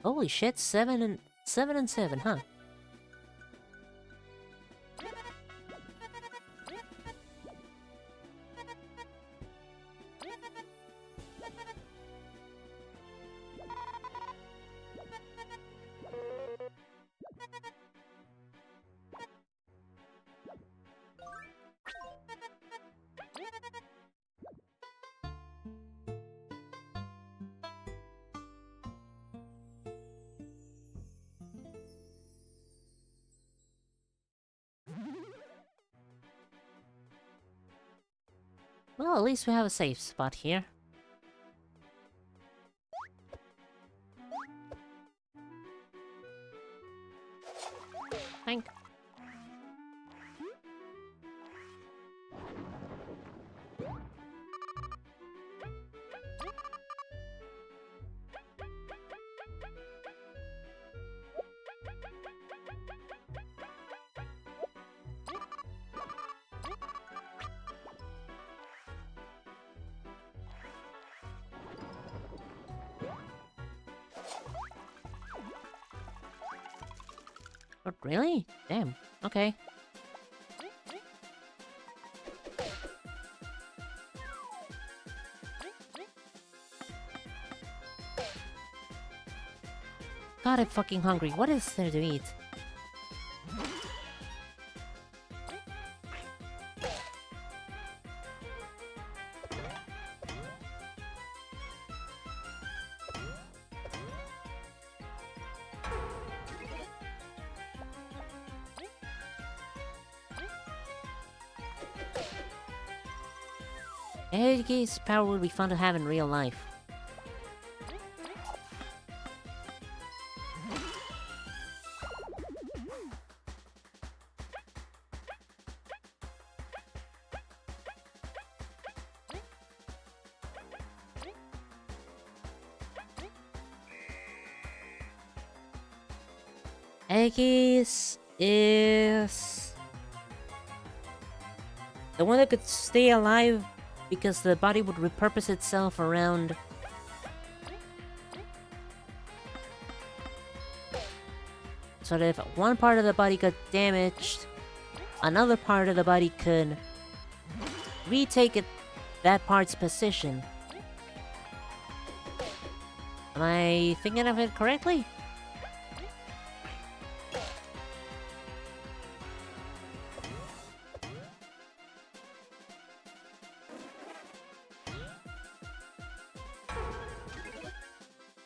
Holy shit, 7 and 7, huh? Well, at least we have a safe spot here. Thank. Oh, really? Damn. Okay. God, I'm fucking hungry. What is there to eat? Aegis power would be fun to have in real life. Aegis is the one that could stay alive because the body would repurpose itself around. So that if one part of the body got damaged, another part of the body could retake that part's position. Am I thinking of it correctly?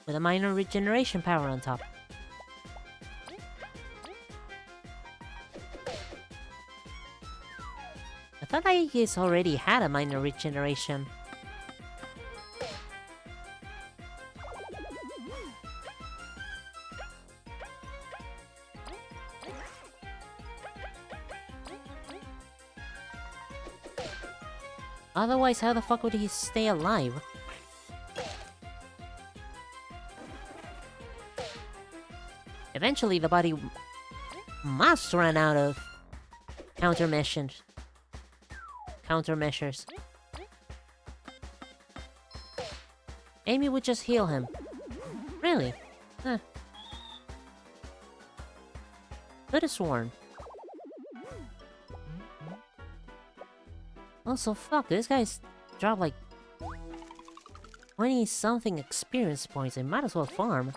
With a minor regeneration power on top. I thought Aegis already had a minor regeneration. Otherwise, how the fuck would he stay alive? Eventually, the body must run out of countermeasures. Amy would just heal him. Really? Huh. Could have sworn. Also, fuck, this guy's dropped like 20-something experience points. I might as well farm.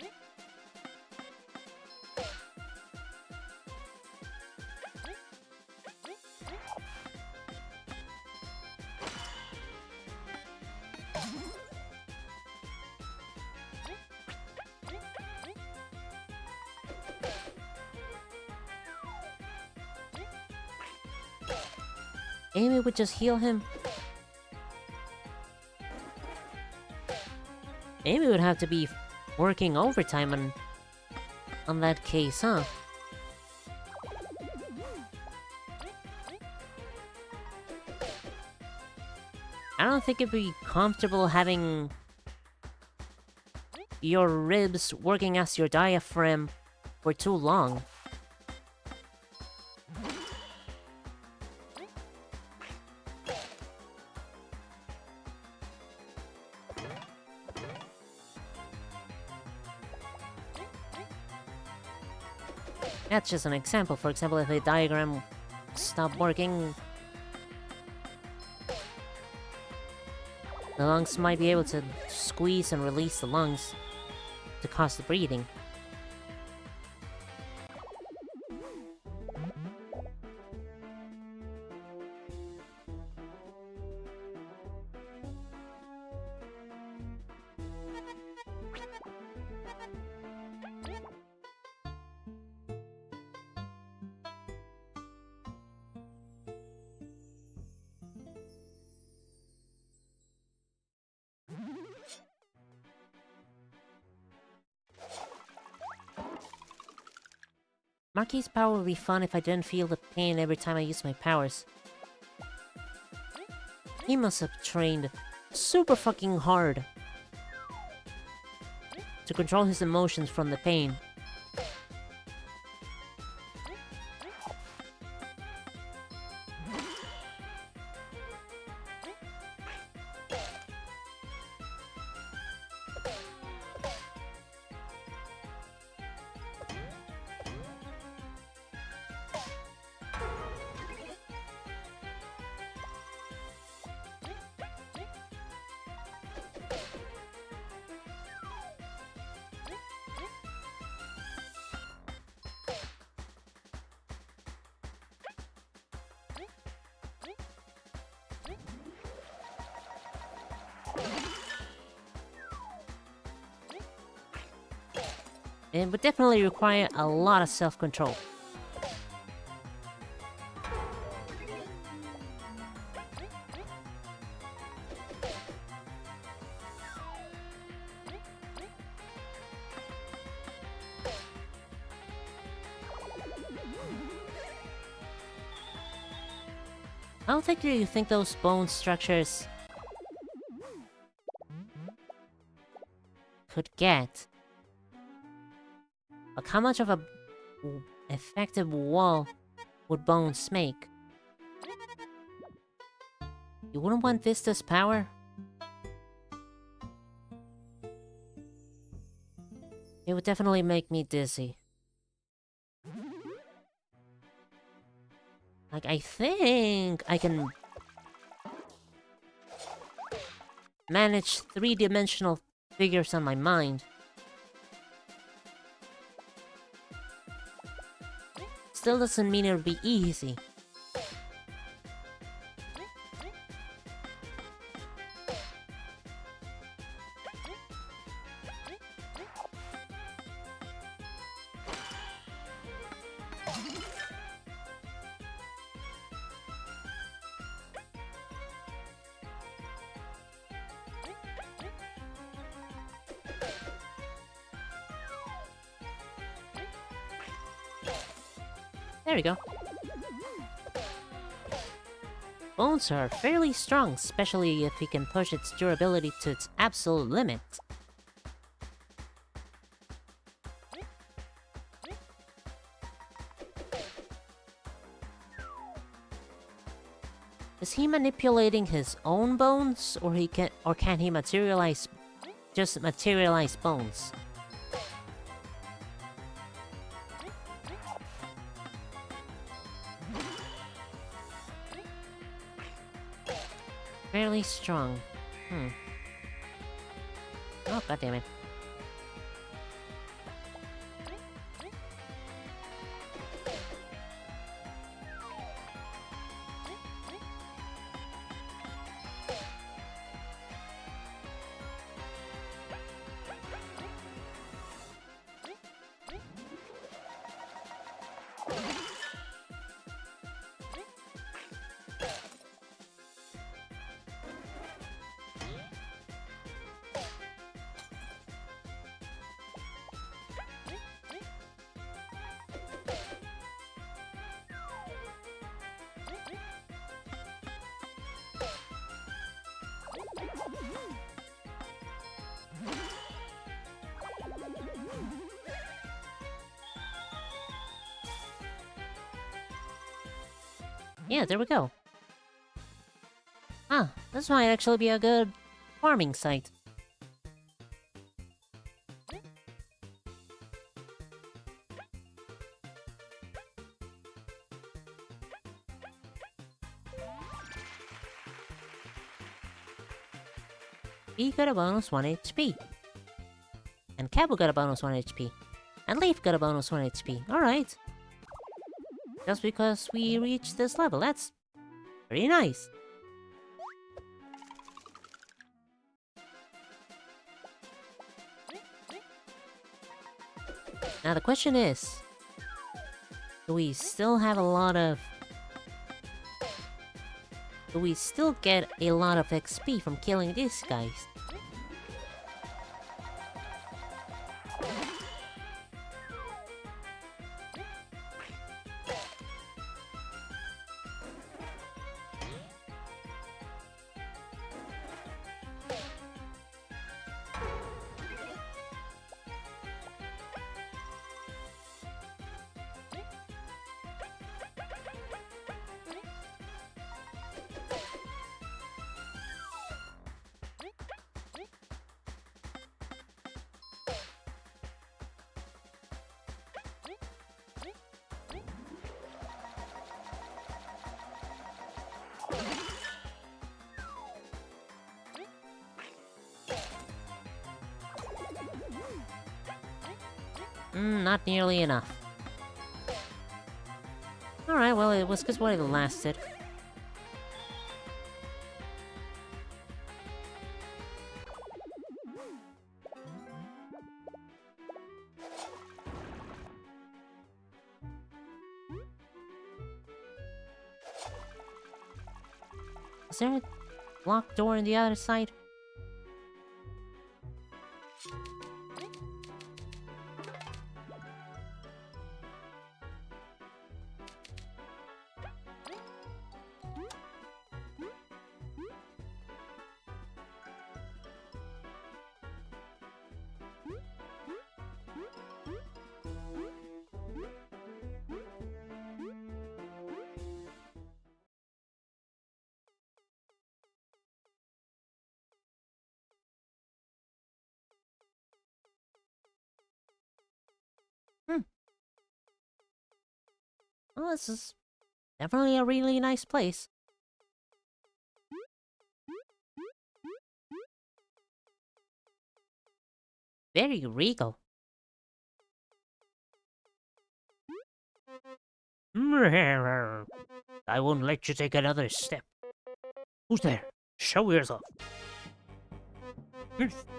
Amy would just heal him. Amy would have to be working overtime on that case, huh? I don't think it'd be comfortable having your ribs working as your diaphragm for too long. That's just an example. For example, if a diagram stopped working, the lungs might be able to squeeze and release the lungs to cause the breathing. Marquis' power would be fun if I didn't feel the pain every time I use my powers. He must have trained super fucking hard to control his emotions from the pain. It would definitely require a lot of self-control. How thick do you think those bone structures could get? Like, how much of a effective wall would bones make? You wouldn't want Vista's power? It would definitely make me dizzy. Like, I think I can manage three-dimensional figures on my mind. Still doesn't mean it'll be easy. There we go. Bones are fairly strong, especially if he can push its durability to its absolute limit. Is he manipulating his own bones, or can he just materialize bones? Fairly strong. Oh, goddammit. Yeah, there we go. Ah, this might actually be a good farming site. B got a bonus 1 HP. And Cabo got a bonus 1 HP. And Leaf got a bonus 1 HP. Alright. Just because we reached this level, that's pretty nice. Now the question is, do we still have a lot of... Do we still get a lot of XP from killing these guys? Not nearly enough. Alright, well, it was because what it lasted. Is there a locked door on the other side? Well, this is definitely a really nice place. Very regal. I won't let you take another step. Who's there? Show yourself.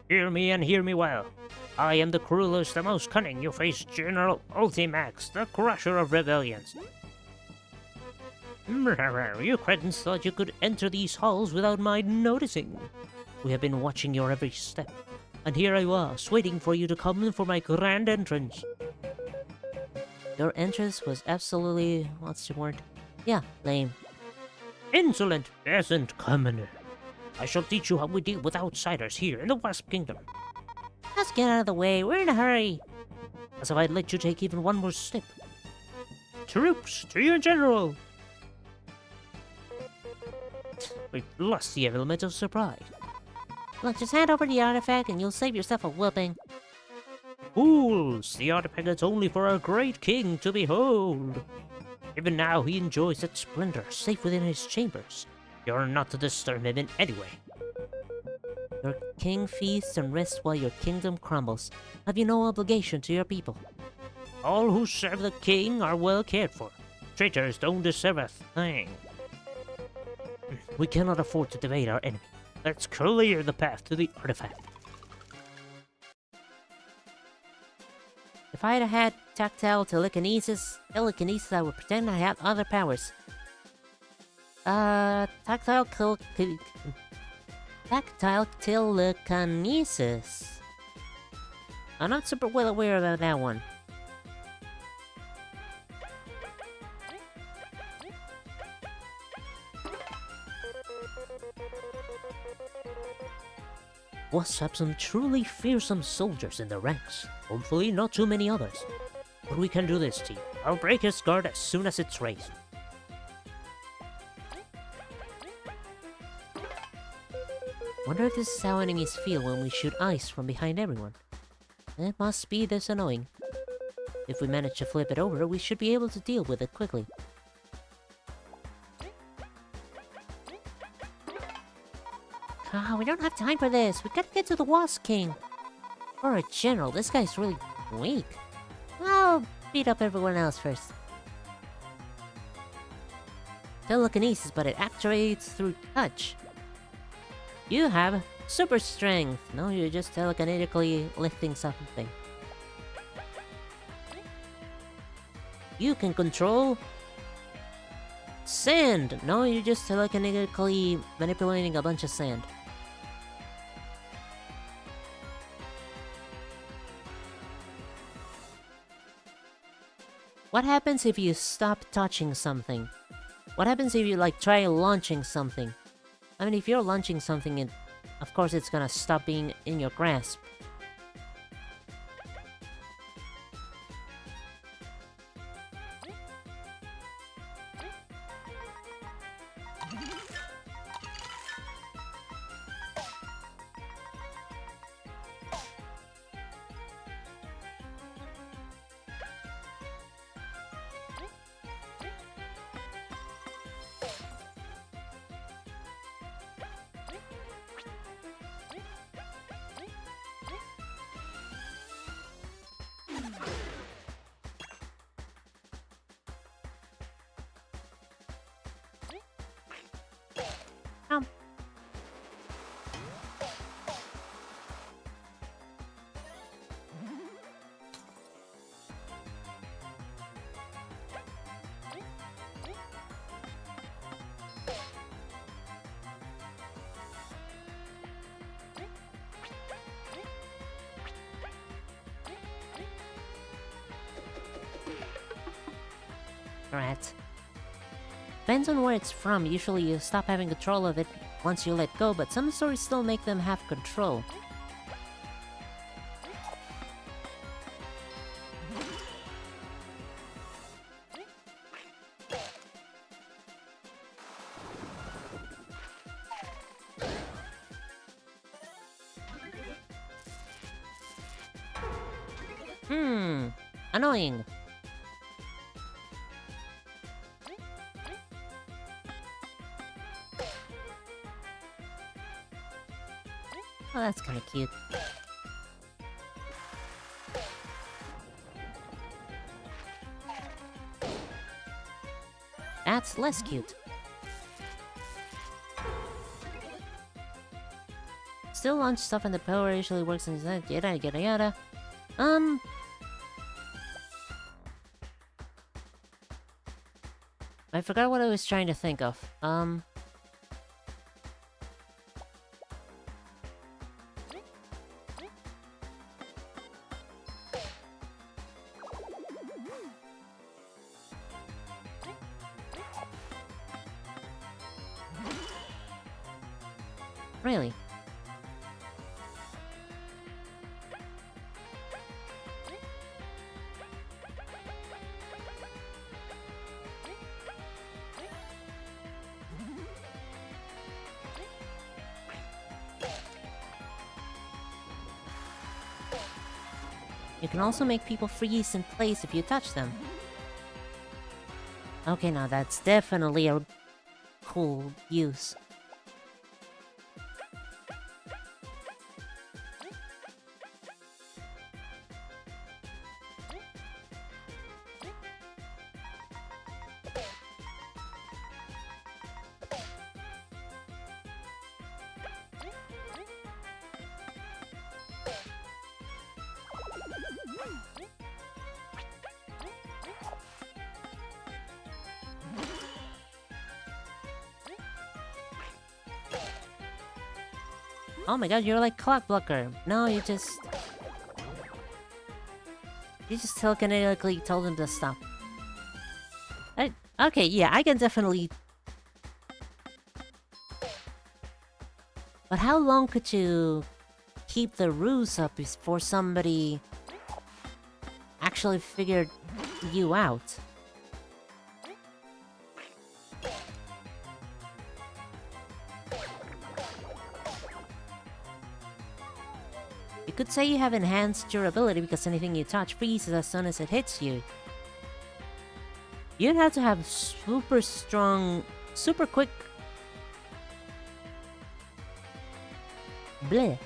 Hear me and hear me well. I am the cruelest, the most cunning. You face General Ultimax, the crusher of rebellions. You cretins thought you could enter these halls without my noticing. We have been watching your every step, and here I was, waiting for you to come in for my grand entrance. Your entrance was absolutely... what's the word? Yeah, lame. Insolent peasant commoner. I shall teach you how we deal with outsiders here in the Wasp Kingdom. Just get out of the way, we're in a hurry. As if I'd let you take even one more step. Troops, to your general! We've lost the element of surprise. Look, just hand over the artifact and you'll save yourself a whooping. Fools! The artifact is only for our great king to behold. Even now he enjoys its splendor, safe within his chambers. You're not to disturb him in any way. Your king feasts and rests while your kingdom crumbles. Have you no obligation to your people? All who serve the king are well cared for. Traitors don't deserve a thing. We cannot afford to evade our enemy. Let's clear the path to the artifact. If I'd had tactile telekinesis, I would pretend I had other powers. Tactile telekinesis. I'm not super well aware about that one. Wasps have some truly fearsome soldiers in their ranks. Hopefully not too many others. But we can do this, team. I'll break his guard as soon as it's raised. Wonder if this is how enemies feel when we shoot ice from behind everyone. It must be this annoying. If we manage to flip it over, we should be able to deal with it quickly. Ah, we don't have time for this. We gotta get to the Wasp King. Or a general. This guy's really weak. I'll beat up everyone else first. Telekinesis, but it activates through touch. You have super strength. No, you're just telekinetically lifting something. You can control sand. No, you're just telekinetically manipulating a bunch of sand. What happens if you stop touching something? What happens if you, like, try launching something? I mean, if you're launching something, of course it's gonna stop being in your grasp. Rat. Depends on where it's from. Usually you stop having control of it once you let go, but some stories still make them have control. Annoying. Oh, that's kinda cute. That's less cute. Still launch stuff and the power usually works inside, yada yada yada. I forgot what I was trying to think of. Really? You can also make people freeze in place if you touch them. Okay, now that's definitely a cool use. Oh my god, you're like Clock Blocker. No, you just telekinetically told him to stop. Okay, yeah, I can definitely... But how long could you keep the ruse up before somebody actually figured you out? You could say you have enhanced durability because anything you touch freezes as soon as it hits you. You'd have to have super strong, super quick... Bleh.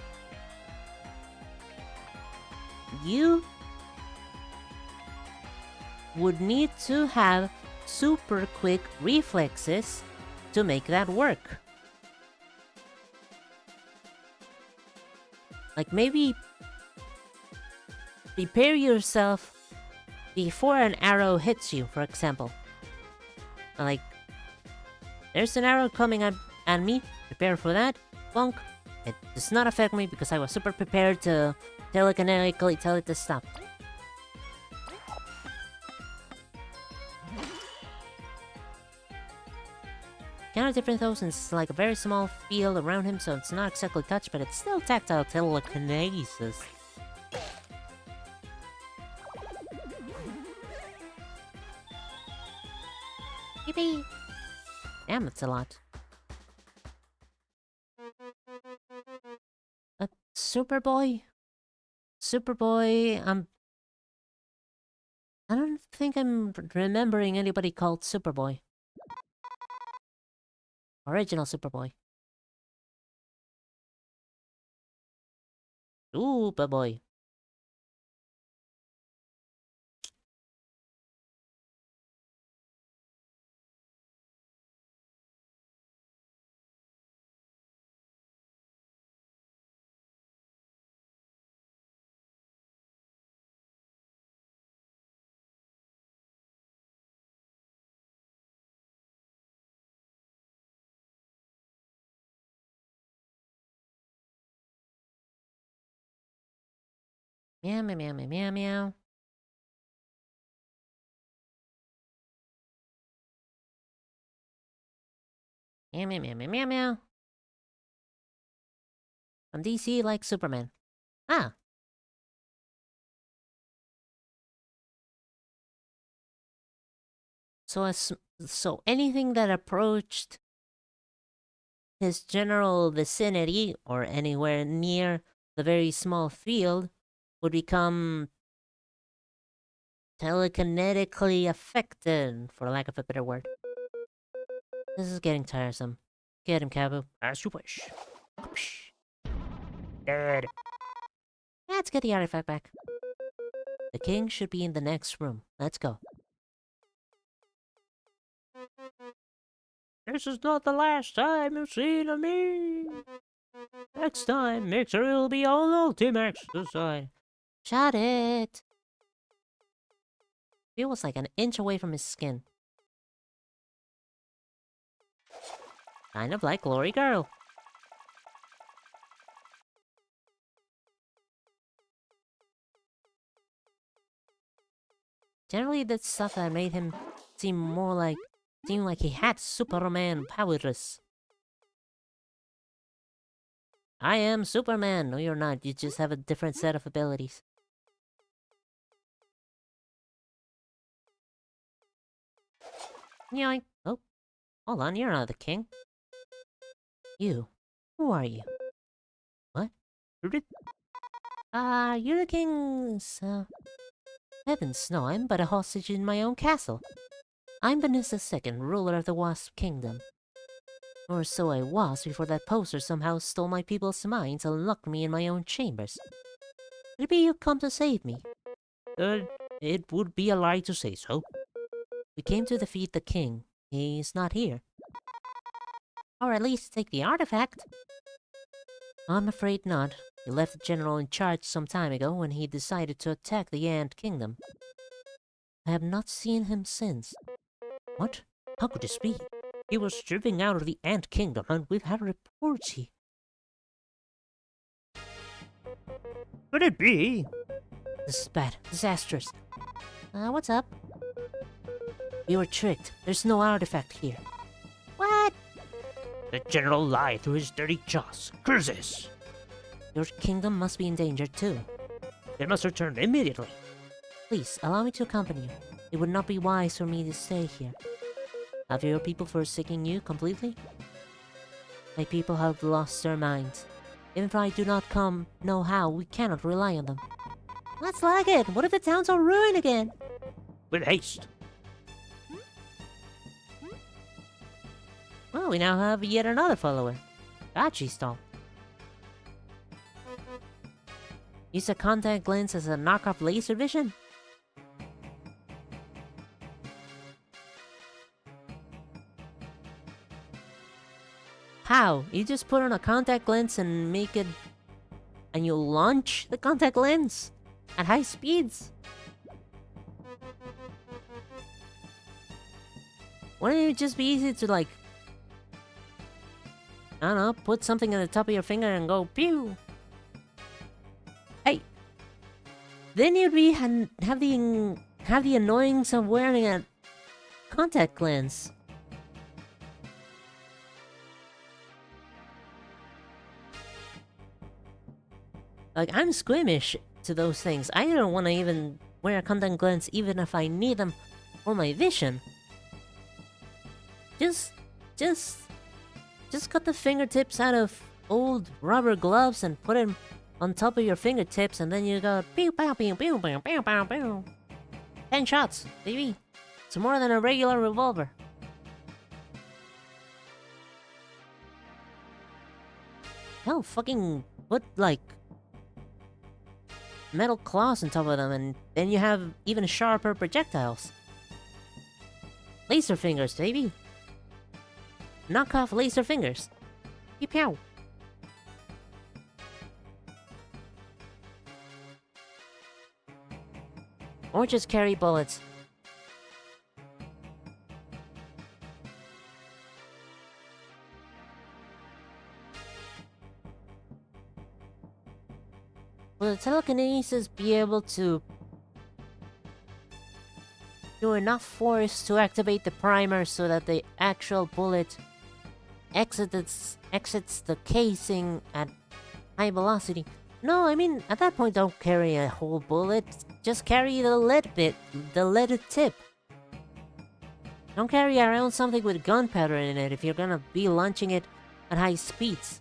You would need to have super quick reflexes to make that work. Like maybe prepare yourself before an arrow hits you, for example. Like, there's an arrow coming at me, prepare for that, bonk. It does not affect me because I was super prepared to telekinetically tell it to stop. Kind of different though, since it's like a very small field around him, so it's not exactly touch, but it's still tactile telekinesis. Yippee! Damn, that's a lot. Superboy? Superboy, I don't think I'm remembering anybody called Superboy. Original Superboy. Superboy. Meow, meow, meow, meow, meow, meow. Meow, meow, meow, meow, meow, meow. I'm DC like Superman. Ah! So anything that approached his general vicinity, or anywhere near the very small field, would become telekinetically affected, for lack of a better word. This is getting tiresome. Get him, Kabu. As you wish. Dead. Let's get the artifact back. The king should be in the next room. Let's go. This is not the last time you've seen of me. Next time, Mixer will be on Ultimax design. Shut it. He was like an inch away from his skin. Kind of like Glory Girl. Generally, that's stuff that made him seem like he had Superman powers. I am Superman. No, you're not. You just have a different set of abilities. Yoink. Oh, hold on. You're not the king. You. Who are you? What? You're the king's, Heavens, no, I'm but a hostage in my own castle. I'm Vanessa II, ruler of the Wasp Kingdom. Or so I was before that poser somehow stole my people's minds and locked me in my own chambers. Could it be you come to save me? It would be a lie to say so. We came to defeat the king. He's not here. Or at least take the artifact. I'm afraid not. He left the general in charge some time ago when he decided to attack the Ant Kingdom. I have not seen him since. What? How could this be? He was driven out of the Ant Kingdom, and we've had reports he... Could it be? This is bad. Disastrous. What's up? We were tricked. There's no artifact here. What? The general lied through his dirty jaws. Curses! Your kingdom must be in danger too. They must return immediately. Please, allow me to accompany you. It would not be wise for me to stay here. Have your people forsaken you completely? My people have lost their minds. Even if I do not know how, we cannot rely on them. That's like it! What if the town's all ruined again? With haste. Well, we now have yet another follower. Gachi stall. Use a contact lens as a knockoff laser vision? How? You just put on a contact lens and make it... and you launch the contact lens at high speeds? Wouldn't it just be easy to, like... I don't know, put something on the top of your finger and go pew? Hey! Then you'd be... have the annoyance of wearing a contact lens. Like, I'm squeamish to those things. I don't want to even wear a contact lens even if I need them for my vision. Just cut the fingertips out of old rubber gloves and put them on top of your fingertips, and then you go pew pow pew pew pew pew pew pew. 10 shots, baby. It's more than a regular revolver. Hell, fucking put like metal claws on top of them, and then you have even sharper projectiles. Laser fingers, baby. Knock off laser fingers. Pew pew. Or just carry bullets. Will the telekinesis be able to do enough force to activate the primer so that the actual bullet exits the casing at high velocity? No, I mean, at that point, don't carry a whole bullet. Just carry the lead bit, the leaded tip. Don't carry around something with gunpowder in it if you're gonna be launching it at high speeds.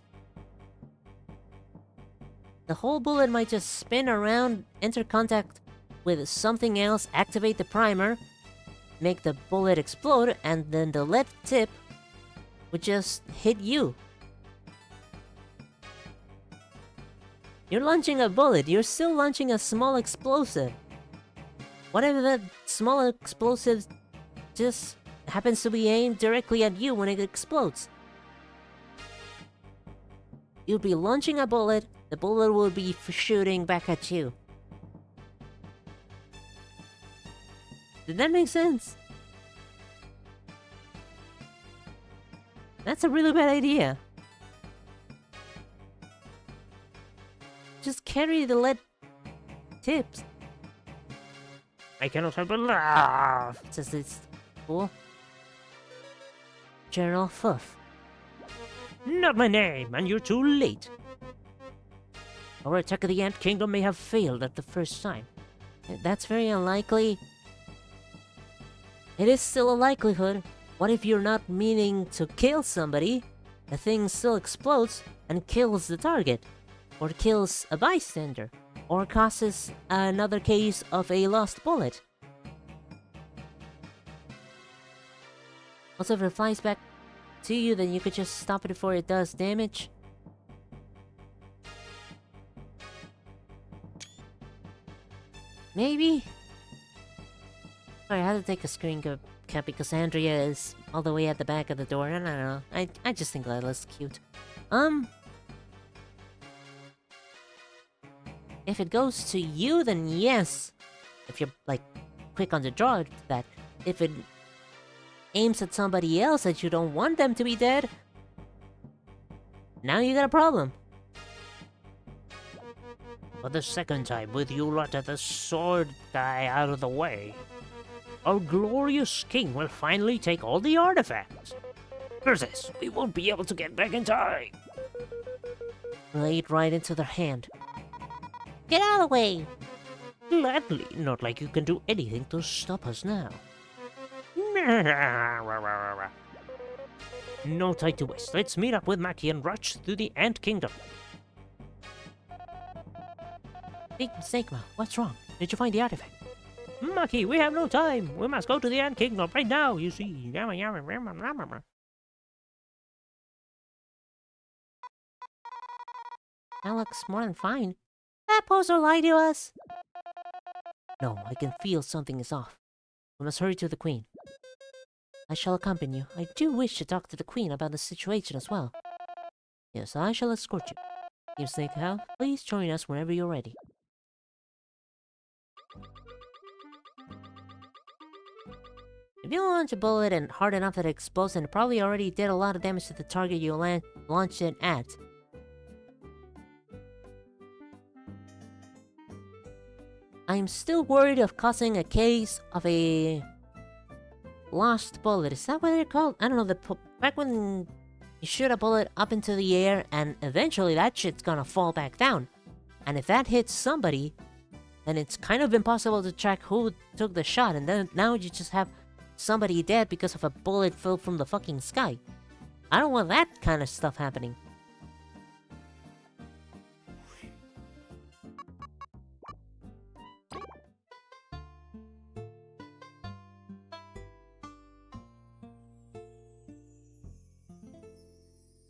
The whole bullet might just spin around, enter contact with something else, activate the primer, make the bullet explode, and then the lead tip would just hit you. You're launching a bullet, you're still launching a small explosive. What if that small explosive just happens to be aimed directly at you when it explodes? You'll be launching a bullet, the bullet will be shooting back at you. Did that make sense? That's a really bad idea. Just carry the lead tips. I cannot help but laugh, says this fool. General Fuff. Not my name, and you're too late. Our attack of the Ant Kingdom may have failed at the first time. That's very unlikely. It is still a likelihood. What if you're not meaning to kill somebody? The thing still explodes and kills the target. Or kills a bystander. Or causes another case of a lost bullet. Also, if it flies back to you, then you could just stop it before it does damage. Maybe? Sorry, I had to take a screen cap because Andrea is all the way at the back of the door. I don't know. I just think that looks cute. If it goes to you, then yes. If you're, like, quick on the draw, that. If it aims at somebody else that you don't want them to be dead, now you got a problem. For the second time, with you lot at the sword guy out of the way, our glorious king will finally take all the artifacts. Versus, we won't be able to get back in time. Laid right into their hand. Get out of the way! Gladly, not like you can do anything to stop us now. No time to waste. Let's meet up with Maki and rush through the Ant Kingdom. Big mistake, Ma. What's wrong? Did you find the artifact? Maki, we have no time. We must go to the Ant Kingdom right now, you see. That looks more than fine. that poser lie to us? No, I can feel something is off. We must hurry to the Queen. I shall accompany you. I do wish to talk to the Queen about the situation as well. Yes, I shall escort you. Team Snake House, please join us whenever you're ready. If you launch a bullet and hard enough that it explodes, then it probably already did a lot of damage to the target you launched it at. I'm still worried of causing a case of a lost bullet. Is that what they're called? I don't know. Back when you shoot a bullet up into the air and eventually that shit's gonna fall back down. And if that hits somebody, then it's kind of impossible to track who took the shot. And then now you just have somebody dead because of a bullet fell from the fucking sky. I don't want that kind of stuff happening.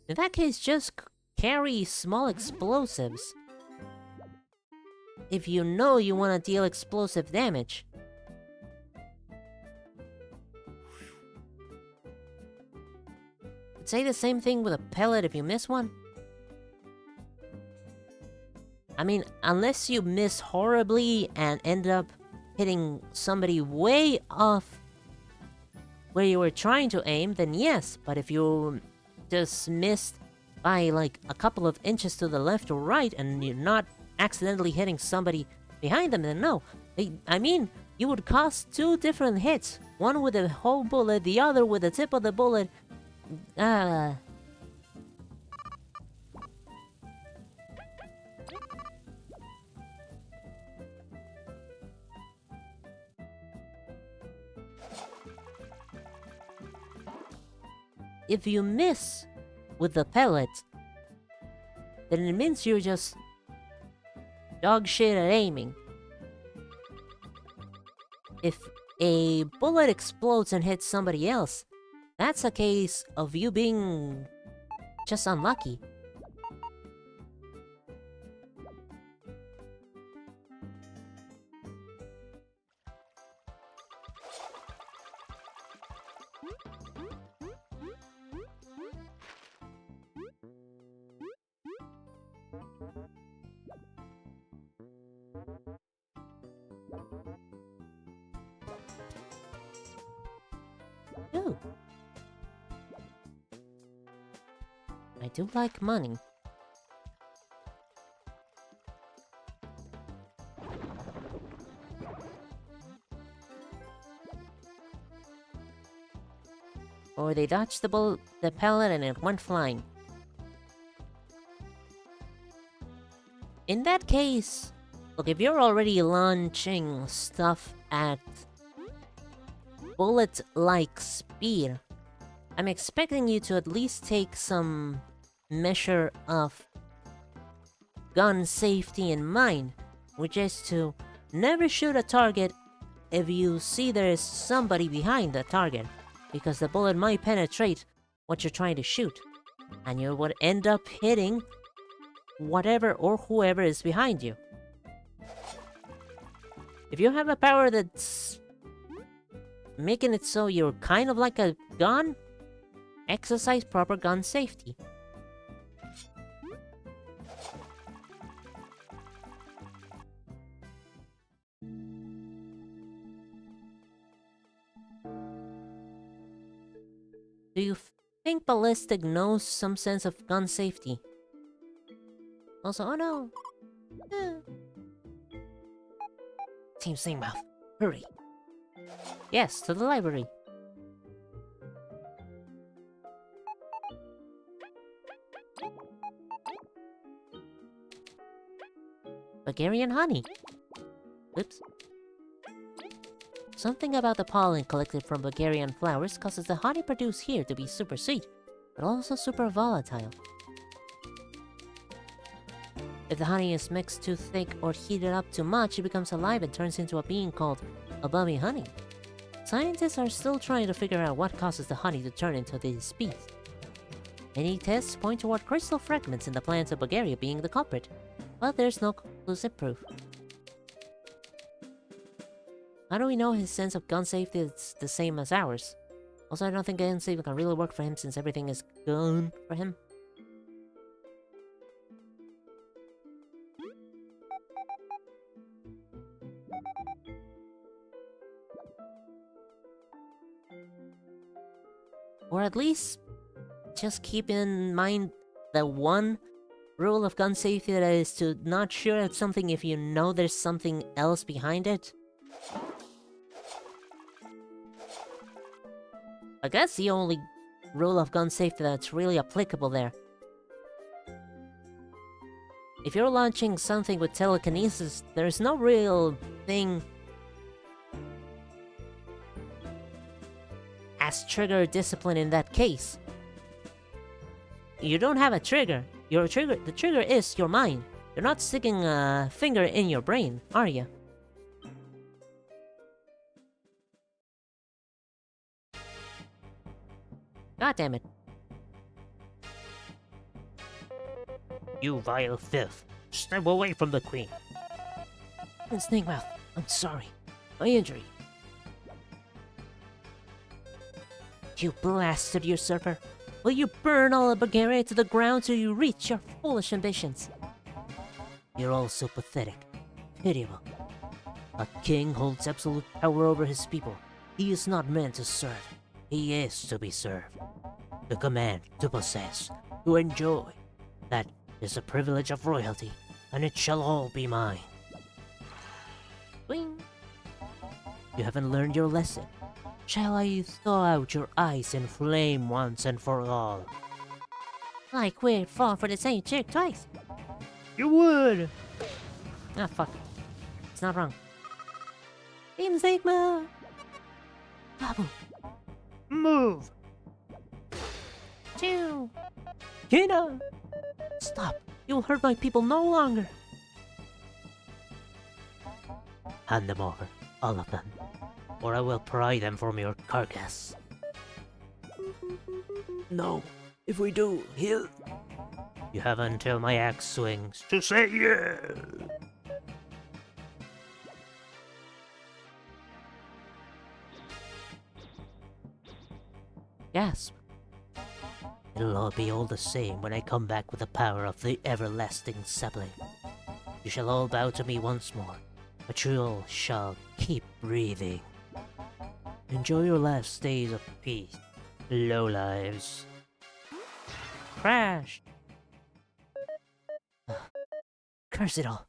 In that case, just carry small explosives. If you know you want to deal explosive damage. I'd say the same thing with a pellet if you miss one. I mean, unless you miss horribly and end up hitting somebody way off where you were trying to aim, then yes. But if you just missed by like a couple of inches to the left or right and you're not accidentally hitting somebody behind them, then no. I mean, you would cause two different hits. One with a whole bullet, the other with the tip of the bullet. If you miss with the pellet, then it means you're just dog shit at aiming. If a bullet explodes and hits somebody else, that's a case of you being just unlucky. Ooh. I do like money. Or they dodged the pellet and it went flying. In that case, look, if you're already launching stuff at bullet-like speed, I'm expecting you to at least take some measure of gun safety in mind, which is to never shoot a target if you see there is somebody behind the target, because the bullet might penetrate what you're trying to shoot, and you would end up hitting whatever or whoever is behind you. If you have a power that's making it so you're kind of like a gun, exercise proper gun safety. Do you think Ballistic knows some sense of gun safety? Also, oh no! Team Singmouth, hurry! Yes, to the library. Bulgarian honey. Oops. Something about the pollen collected from Bulgarian flowers causes the honey produced here to be super sweet, but also super volatile. If the honey is mixed too thick or heated up too much, it becomes alive and turns into a being called Abami honey. Scientists are still trying to figure out what causes the honey to turn into this beast. Any tests point toward crystal fragments in the plants of Bulgaria being the culprit, but there's no conclusive proof. How do we know his sense of gun safety is the same as ours? Also, I don't think gun safety can really work for him since everything is gun for him. Or at least, just keep in mind the one rule of gun safety that is to not shoot at something if you know there's something else behind it. Like, that's the only rule of gun safety that's really applicable there. If you're launching something with telekinesis, there's no real thing as trigger discipline in that case. You don't have a trigger. The trigger is your mind. You're not sticking a finger in your brain, are you? God damn it. You vile filth. Step away from the queen. Snake Mouth, I'm sorry. My injury. You blasted usurper. Will you burn all of Bulgaria to the ground till you reach your foolish ambitions? You're all so pathetic. Pitiable. A king holds absolute power over his people. He is not meant to serve. He is to be served. To command, to possess, to enjoy. That is the privilege of royalty, and it shall all be mine. Wing. You haven't learned your lesson. Shall I thaw out your eyes in flame once and for all? Like we'd fall for the same chick twice. You would! Ah, fuck. It's not wrong. Team Sigma! Babu! Move! Chew! Kina! Stop! You'll hurt my people no longer! Hand them over. All of them. Or I will pry them from your carcass. No. If we do, he'll... You have until my axe swings to say yeah! Gasp. It'll all be all the same when I come back with the power of the everlasting sapling. You shall all bow to me once more, but you all shall keep breathing. Enjoy your last days of peace, lowlives. Crash! Curse it all.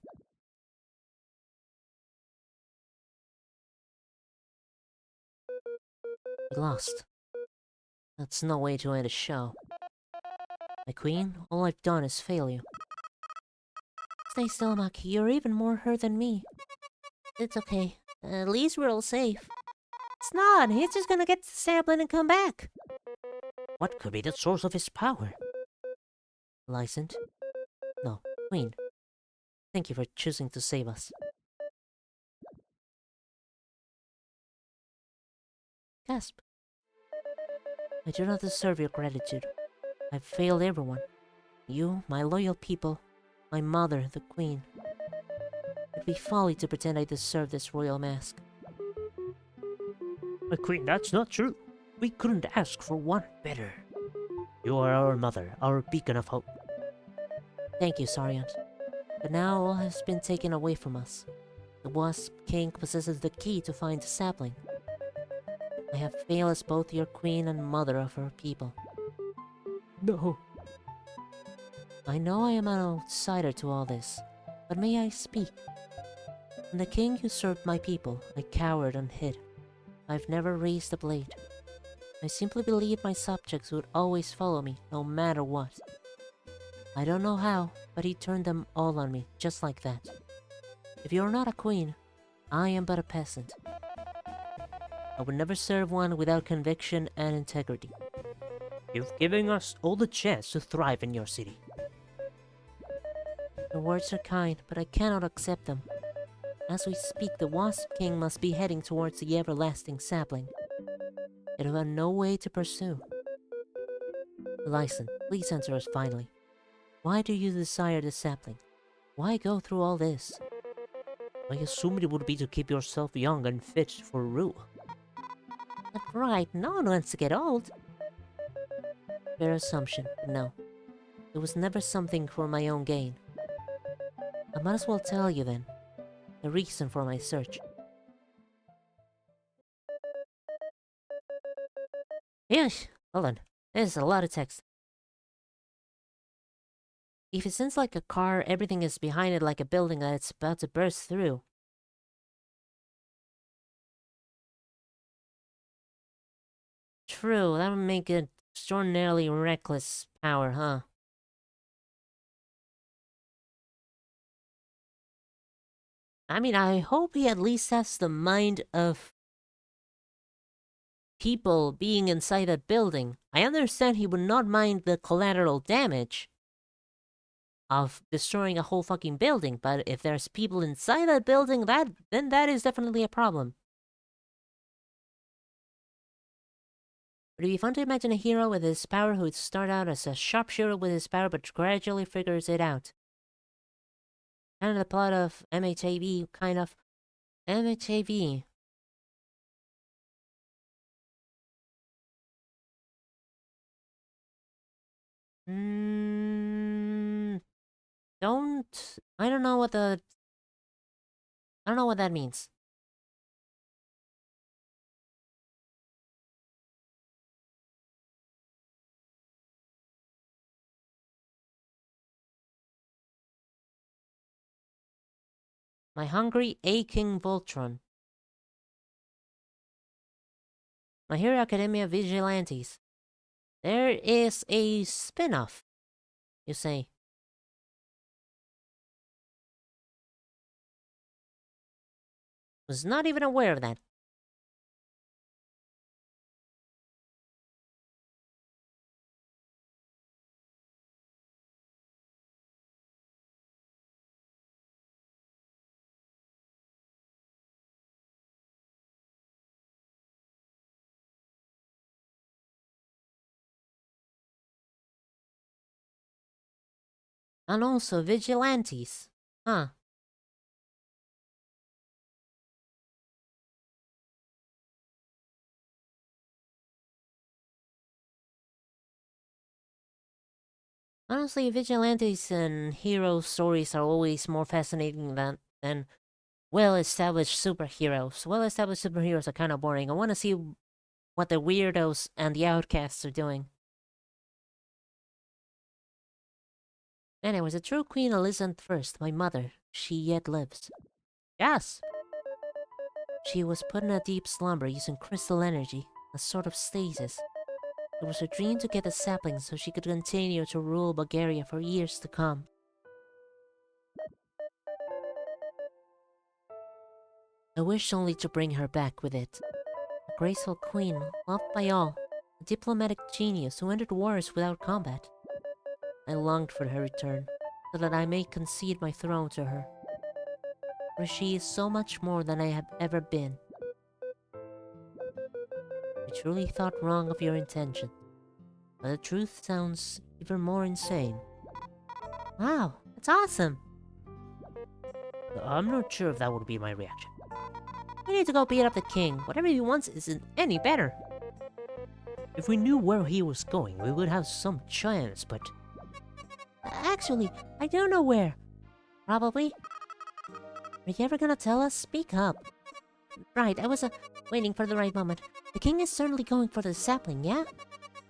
We lost. That's no way to end a show. My queen, all I've done is fail you. Stay still, Maki. You're even more hurt than me. It's okay. At least we're all safe. It's not. He's just gonna get the sapling and come back. What could be the source of his power? Lysant? No, Queen. Thank you for choosing to save us. Gasp. I do not deserve your gratitude. I've failed everyone. You, my loyal people, my mother, the Queen. It'd be folly to pretend I deserve this royal mask. My Queen, that's not true. We couldn't ask for one better. You are our mother, our beacon of hope. Thank you, Saryant. But now all has been taken away from us. The Wasp King possesses the key to find the sapling. I have failed as both your queen and mother of her people. No. I know I am an outsider to all this, but may I speak? When the king usurped my people, I cowered and hid. I've never raised a blade. I simply believed my subjects would always follow me, no matter what. I don't know how, but he turned them all on me, just like that. If you're not a queen, I am but a peasant. I would never serve one without conviction and integrity. You've given us all the chance to thrive in your city. Your words are kind, but I cannot accept them. As we speak, the Wasp King must be heading towards the everlasting sapling. It will have no way to pursue. Lyson, please answer us finally. Why do you desire the sapling? Why go through all this? I assumed it would be to keep yourself young and fit for rule. That's right, no one wants to get old. Fair assumption, but no. It was never something for my own gain. I might as well tell you then, the reason for my search. Yeesh, hold on. There's a lot of text. If it sounds like a car, everything is behind it like a building that it's about to burst through. True, that would make it extraordinarily reckless power, huh? I mean, I hope he at least has the mind of people being inside that building. I understand he would not mind the collateral damage of destroying a whole fucking building, but if there's people inside that building, then that is definitely a problem. It would be fun to imagine a hero with his power who would start out as a sharpshooter with his power but gradually figures it out. Kind of the plot of MHAV, kind of. MHAV. Don't... I don't know what the... I don't know what that means. My hungry, aching Voltron. My Hero Academia Vigilantes. There is a spin-off, you say. Was not even aware of that. And also Vigilantes. Huh. Honestly, Vigilantes and hero stories are always more fascinating than well-established superheroes. Well-established superheroes are kind of boring. I want to see what the weirdos and the outcasts are doing. Anyways, the true Queen Elizabeth I, my mother, she yet lives. Yes! She was put in a deep slumber using crystal energy, a sort of stasis. It was her dream to get the sapling so she could continue to rule Bulgaria for years to come. I wished only to bring her back with it. A graceful queen, loved by all, a diplomatic genius who entered wars without combat. I longed for her return, so that I may concede my throne to her. For she is so much more than I have ever been. I truly thought wrong of your intention, but the truth sounds even more insane. Wow, that's awesome! I'm not sure if that would be my reaction. We need to go beat up the king. Whatever he wants isn't any better. If we knew where he was going, we would have some chance, but... Actually, I don't know where. Probably. Are you ever gonna tell us? Speak up. Right, I was waiting for the right moment. The king is certainly going for the sapling, yeah?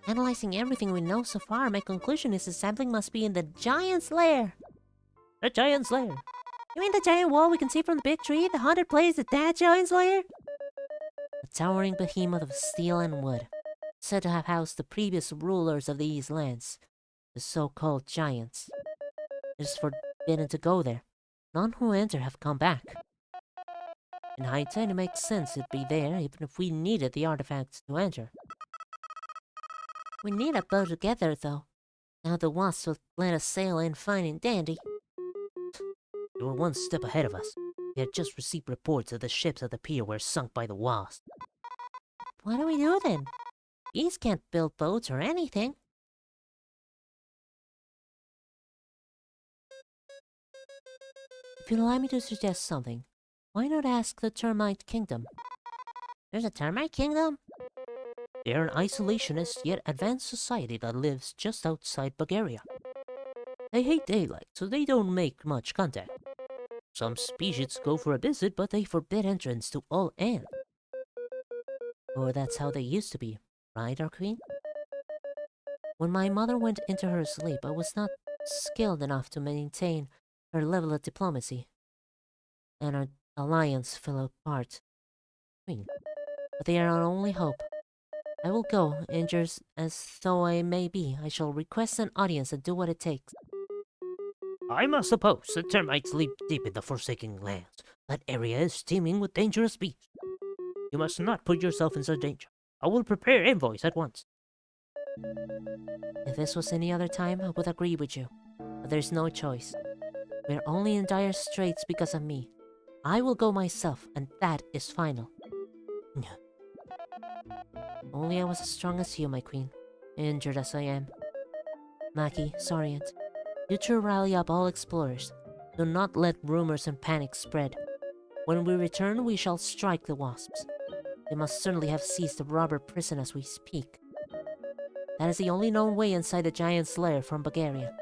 Analyzing everything we know so far, my conclusion is the sapling must be in the giant's lair. The giant's lair? You mean the giant wall we can see from the big tree? The haunted place at that giant's lair? A towering behemoth of steel and wood, said to have housed the previous rulers of these lands, the so-called giants. It is forbidden to go there. None who enter have come back. In hindsight, it makes sense it'd be there, even if we needed the artifacts to enter. We need a boat to get there, though. Now the Wasps will let us sail in fine and dandy. You were one step ahead of us. We had just received reports that the ships at the pier were sunk by the Wasps. What do we do then? Bees can't build boats or anything. If you'd allow me to suggest something, why not ask the Termite Kingdom? There's a Termite Kingdom? They are an isolationist yet advanced society that lives just outside Bulgaria. They hate daylight, so they don't make much contact. Some species go for a visit, but they forbid entrance to all ants. Or that's how they used to be, right, our queen? When my mother went into her sleep, I was not skilled enough to maintain her level of diplomacy, and our alliance fell apart. Queen. But they are our only hope. I will go, injured as though I may be. I shall request an audience and do what it takes. I must suppose the termites live deep in the Forsaken Lands. That area is teeming with dangerous beasts. You must not put yourself in such danger. I will prepare envoys at once. If this was any other time, I would agree with you. But there's no choice. We're only in dire straits because of me. I will go myself, and that is final. Only I was as strong as you, my queen. Injured as I am. Maki, Sariant, you two rally up all explorers. Do not let rumors and panic spread. When we return, we shall strike the Wasps. They must certainly have seized the robber prison as we speak. That is the only known way inside the Giant's lair from Bulgaria.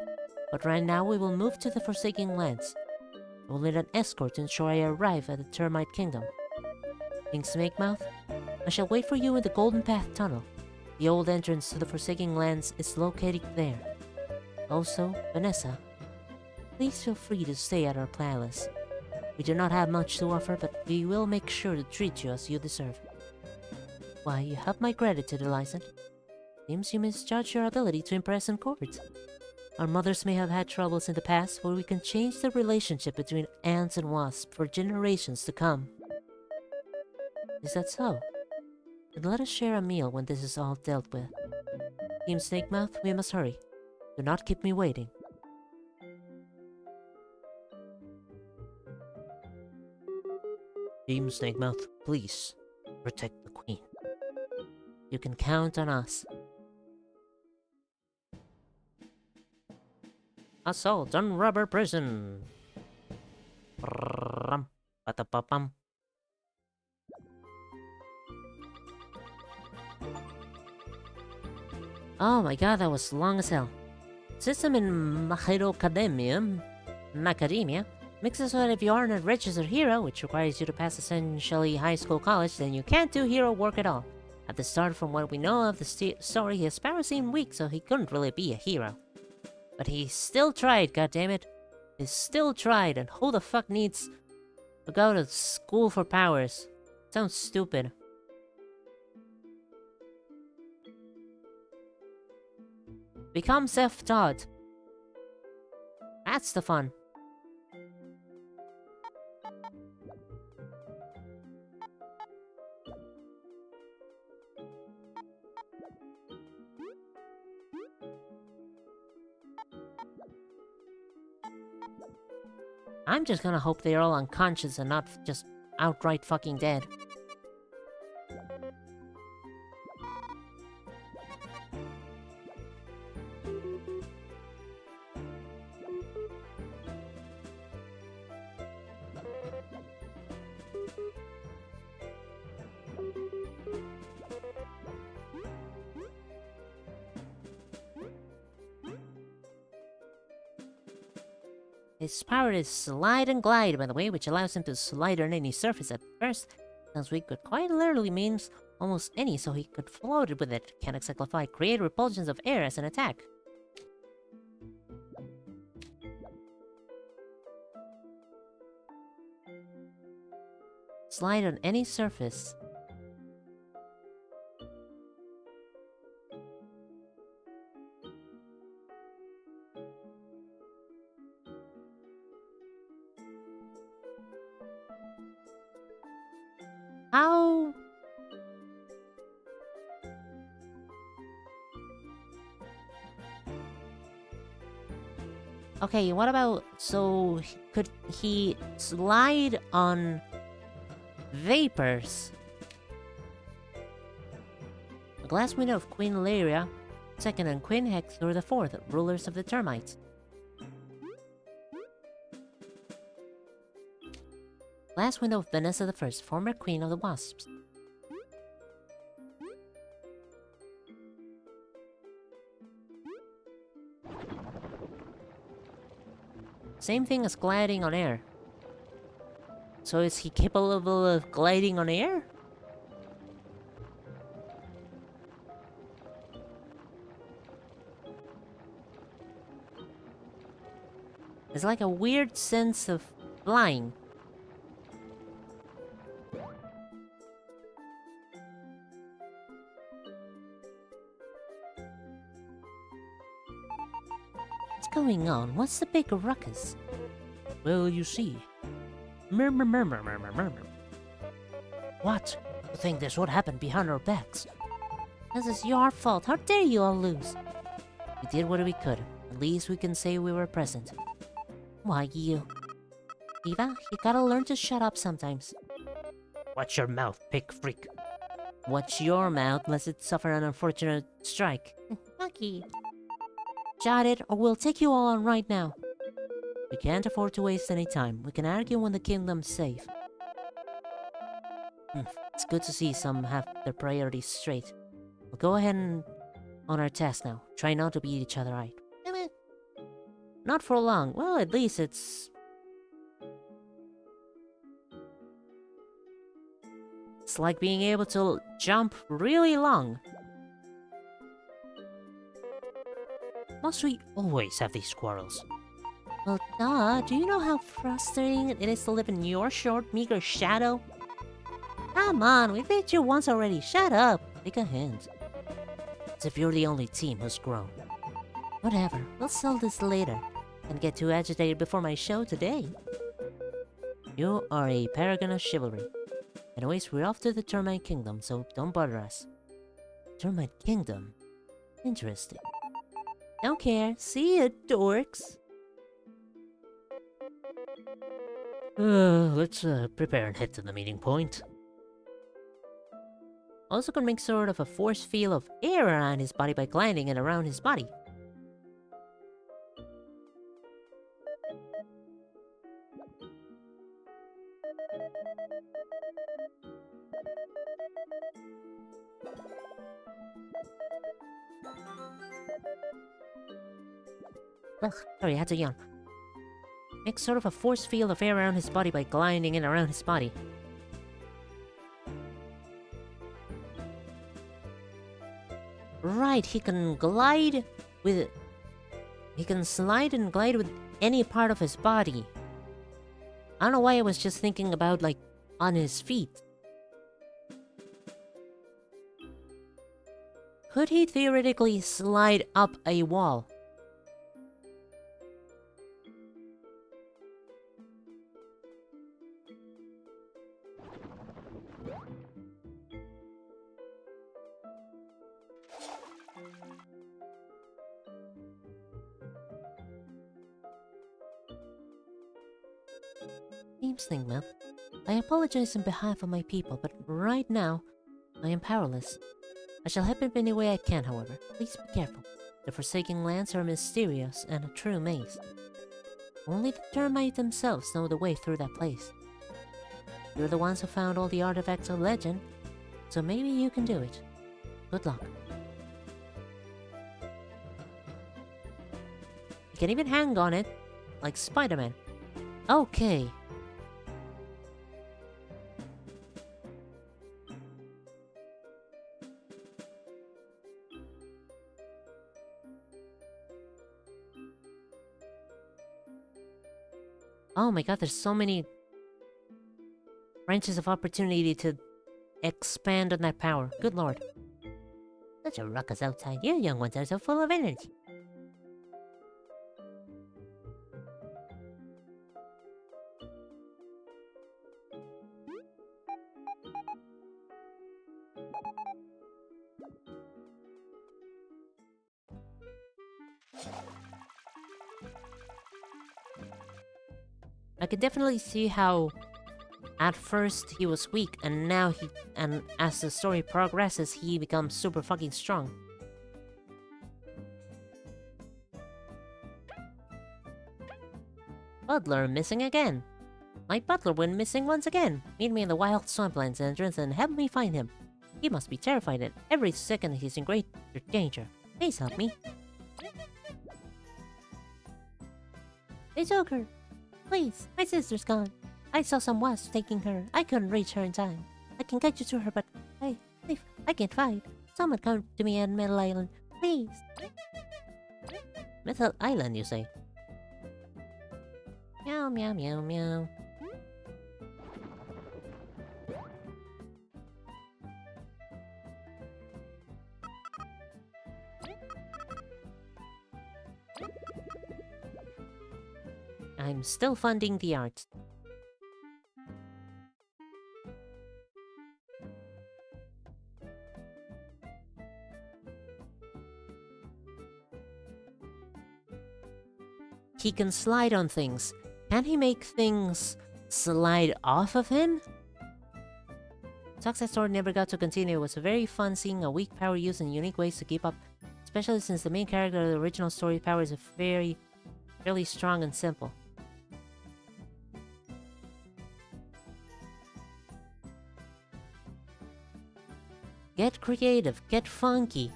But right now we will move to the Forsaken Lands. I will need an escort to ensure I arrive at the Termite Kingdom. King Snakemouth, I shall wait for you in the Golden Path Tunnel. The old entrance to the Forsaken Lands is located there. Also, Vanessa, please feel free to stay at our palace. We do not have much to offer, but we will make sure to treat you as you deserve. Why, you have my gratitude, Elizabeth. Seems you misjudge your ability to impress in court. Our mothers may have had troubles in the past, but we can change the relationship between ants and wasps for generations to come. Is that so? Then let us share a meal when this is all dealt with. Team Snakemouth, we must hurry. Do not keep me waiting. Team Snakemouth, please protect the queen. You can count on us. Assault on rubber prison. Patapapam. Oh my god, that was long as hell. System in Macadamia makes it so that if you aren't a registered hero, which requires you to pass essentially high school college, then you can't do hero work at all. At the start, from what we know of the story, his powers seemed weak, so he couldn't really be a hero. But he still tried, goddammit. He still tried, and who the fuck needs to go to school for powers? Sounds stupid. Become self-taught. That's the fun. I'm just gonna hope they're all unconscious and not just outright fucking dead. His power is Slide and Glide, by the way, which allows him to slide on any surface at first. Sounds weak, but quite literally means almost any, so he could float it with it. Can't exactly create repulsions of air as an attack. Slide on any surface. How? Okay, what about... So, could he slide on vapors? The glass window of Queen Lyria, second, and Queen Hector the fourth, rulers of the termites. Last window of Vanessa the First, former queen of the Wasps. Same thing as gliding on air. So is he capable of gliding on air? It's like a weird sense of flying. What's going on? What's the big ruckus? Well, you see. Murmur, murmur, murmur, murmur. What? You think this would happen behind our backs? This is your fault. How dare you all lose? We did what we could. At least we can say we were present. Why, you... Eva, you gotta learn to shut up sometimes. Watch your mouth, pig freak. Watch your mouth, lest it suffer an unfortunate strike. Lucky. Jot it, or we'll take you all on right now. We can't afford to waste any time. We can argue when the kingdom's safe. It's good to see some have their priorities straight. We'll go ahead and on our task now. Try not to beat each other right. Not for long. Well, at least it's... It's like being able to jump really long. Must we always have these quarrels? Well, duh. Do you know how frustrating it is to live in your short, meager shadow? Come on, we beat you once already. Shut up. Take a hint. As if you're the only team who's grown. Whatever. We'll solve this later. Can't get too agitated before my show today. You are a paragon of chivalry. Anyways, we're off to the Termite Kingdom, so don't bother us. Termite Kingdom? Interesting. Don't care. See ya, dorks. Let's prepare and head to the meeting point. Also can make sort of a force field of air around his body by gliding and around his body. Ugh, sorry, I had to yawn. Make sort of a force field of air around his body by gliding in around his body. Right, he can glide with... He can slide and glide with any part of his body. I don't know why I was just thinking about, like, on his feet. Could he theoretically slide up a wall? Seems thing, man. I apologize on behalf of my people, but right now, I am powerless. I shall help in any way I can, however. Please be careful. The Forsaken Lands are mysterious and a true maze. Only the termites themselves know the way through that place. You're the ones who found all the artifacts of legend, so maybe you can do it. Good luck. You can even hang on it, like Spider-Man. Okay. Oh my god, there's so many branches of opportunity to expand on that power. Good lord. Such a ruckus outside. You young ones are so full of energy. I could definitely see how at first he was weak and now and as the story progresses he becomes super fucking strong. Butler missing again. My butler went missing once again. Meet me in the wild swamplands entrance and help me find him. He must be terrified and every second he's in great danger. Please help me. They took her. Please, my sister's gone. I saw some wasps taking her. I couldn't reach her in time. I can guide you to her, but I can't fight. Someone come to me on Metal Island, please. Metal Island, you say? Meow, meow, meow, meow. I'm still funding the art. He can slide on things. Can he make things slide off of him? Success Sword never got to continue. It was very fun seeing a weak power used in unique ways to keep up, especially since the main character of the original story power is fairly strong and simple. Get creative, get funky.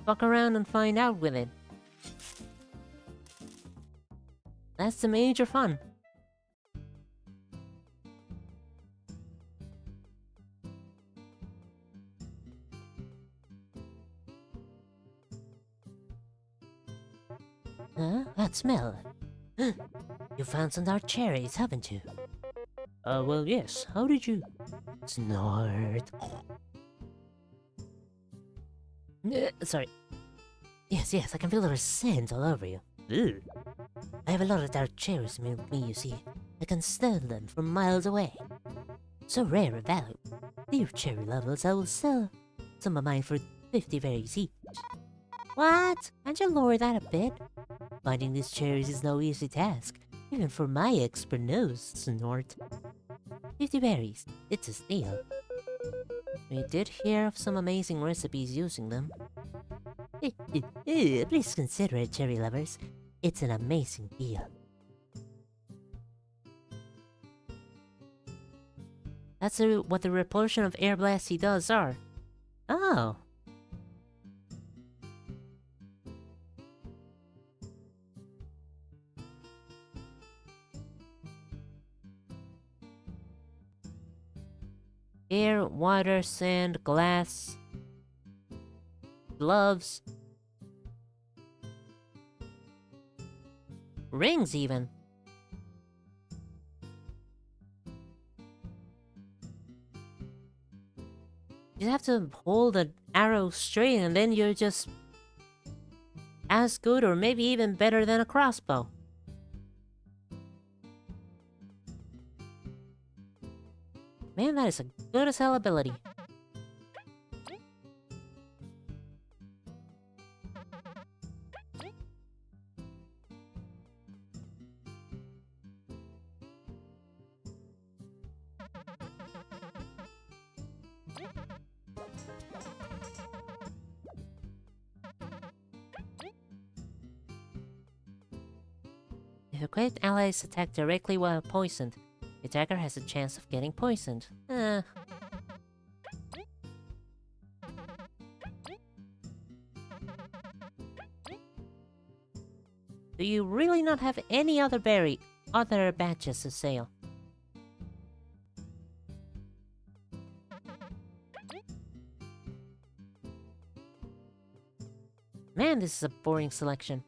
Fuck around and find out with it. That's the major fun. Huh? That smell. You found some dark cherries, haven't you? Well, yes. How did you? Snort. Sorry. Yes, I can feel the scent all over you. Ew. I have a lot of dark cherries with me, you see. I can smell them from miles away. So rare and valuable. Dear cherry lovers, I will sell some of mine for 50 berries each. What? Can't you lower that a bit? Finding these cherries is no easy task, even for my expert nose, Snort. 50 berries, it's a steal. We did hear of some amazing recipes using them. Please consider it, cherry lovers. It's an amazing deal. That's what the repulsion of air blasts he does are. Oh. Air, water, sand, glass, gloves, rings even. You have to hold an arrow straight and then you're just as good or maybe even better than a crossbow. Man, that is a good as hell ability. If a quick ally is attacked directly while poisoned, the attacker has a chance of getting poisoned. Do you really not have any other batches to sell? Man, this is a boring selection.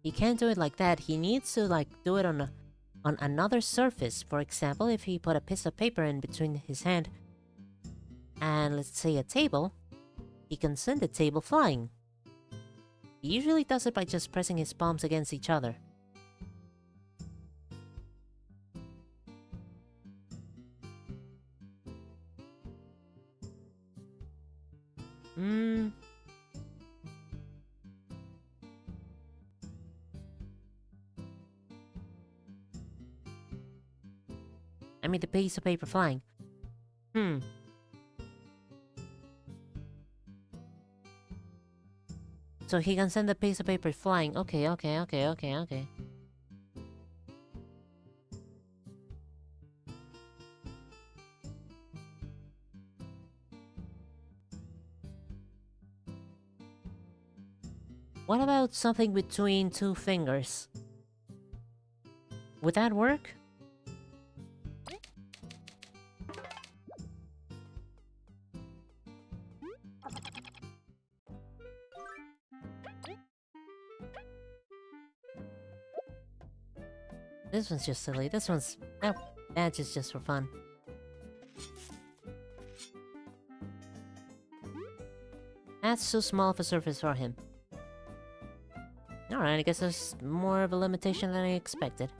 He can't do it like that. He needs to do it on another surface. For example, if he put a piece of paper in between his hand and let's say a table, he can send the table flying. He usually does it by just pressing his palms against each other. I mean the piece of paper flying. Hmm. So he can send a piece of paper flying. Okay. What about something between two fingers? Would that work? This one's just silly. This one's... That badge is just for fun. That's too small of a surface for him. Alright, I guess there's more of a limitation than I expected.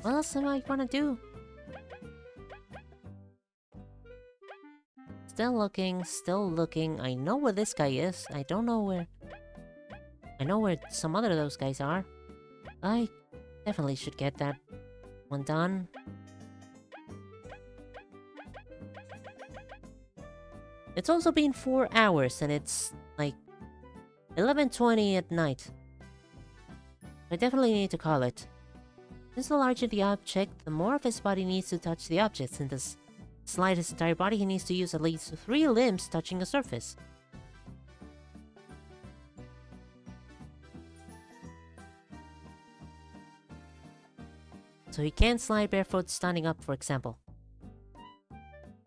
What else am I gonna do? Still looking. I know where this guy is. I don't know where... I know where some other of those guys are. I definitely should get that one done. It's also been 4 hours and it's like 11:20 at night. I definitely need to call it. Since the larger the object, the more of his body needs to touch the object. Since to slide his entire body, he needs to use at least 3 limbs touching a surface. So he can't slide barefoot standing up, for example.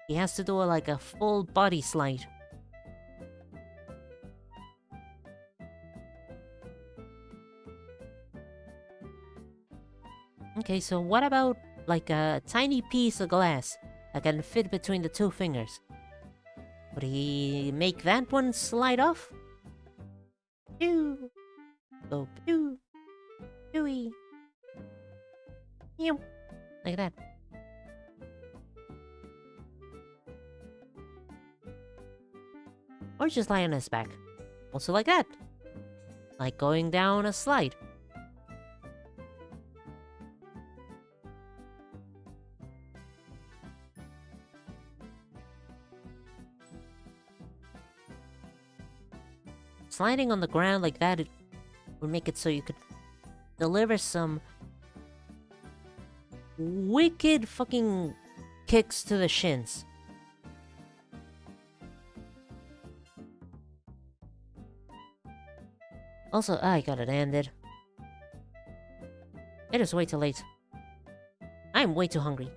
He has to do like a full body slide. Okay, so what about like a tiny piece of glass that can fit between the 2 fingers? Would he make that one slide off? Pew! Go pew! Pewy! Pew! Like that. Or just lie on his back. Also like that. Like going down a slide. Sliding on the ground like that, it would make it so you could deliver some wicked fucking kicks to the shins. Also, I got it ended. It is way too late. I'm way too hungry.